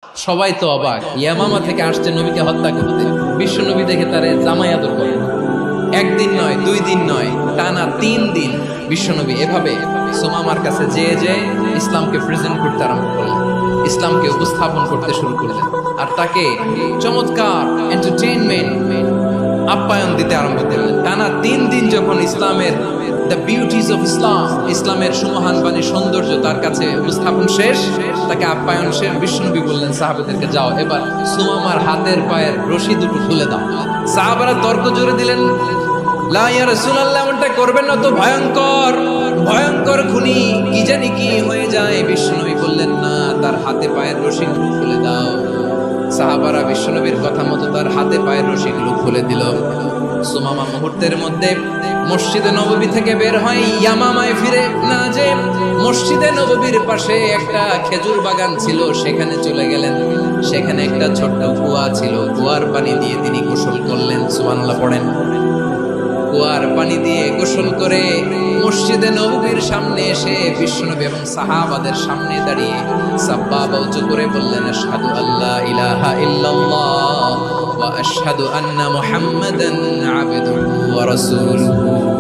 সবাই তো অবাক, ইয়ামামা থেকে আসছে নবীকে হত্যা করতে। বিশ্ব নবী দেখে তারে জামাই আদর করে। একদিন নয়, 2 দিন নয়, টানা 3 দিন বিশ্বনবী এভাবে সুমামার কাছে যেয়ে যেয়ে ইসলামকে প্রেজেন্ট করতে আরম্ভ করলেন, ইসলামকে উপস্থাপন করতে শুরু করলেন, আর তাকে চমৎকার এন্টারটেইনমেন্ট আপ্যায়ন দিতে আরম্ভ করলেন। টানা 3 দিন যখন ইসলামের দ্য বিউটিজ অফ ইসলাম, ইসলামের সুমহান বাণী সৌন্দর্য তার কাছে উপস্থাপন শেষ, তাকে আপ্যায়ন শেষ, বিশ্বনবী বললেন সাহাবাদেরকে, যাও এবার সুমামার হাতের পায়ের রশি দুটো খুলে দাও। সাহাবারা তর্ক জুড়ে দিলেন, লা ইয়া রাসূলুল্লাহ, এমনটা করবেন না তো, ভয়ঙ্কর ভয়ঙ্কর খুনি, কি জানি কি হয়ে যায়। বিশ্বনবী বললেন, না, তার হাতে পায়ের রশিগুলো খুলে দাও। সাহাবারা বিশ্বনবীর কথা মতো তার হাতে পায়ের রশিগুলো খুলে দিল। সুমামা মুহূর্তের মধ্যে মসজিদে নববী থেকে বের হয়, ইয়ামামায় ফিরে না যে মসজিদে নববীর পাশে একটা খেজুর বাগান ছিল, সেখানে চলে গেলেন। সেখানে একটা ছোট্ট কুয়া ছিল, কুয়ার পানি দিয়ে তিনি গোসল করলেন। সুবহানাল্লাহ পড়েন। কুয়ার পানি দিয়ে গোসল করে মসজিদে নববীর সামনে এসে বিশ্বনবী এবং সাহাবাদের সামনে দাঁড়িয়ে সাব্বাবা উঁচু করে বললেন, আশহাদু আল্লা ইলাহা ইল্লাল্লাহ ওয়া আশহাদু আন্না মুহাম্মাদান আবদুহু ওয়া রাসূলুহু।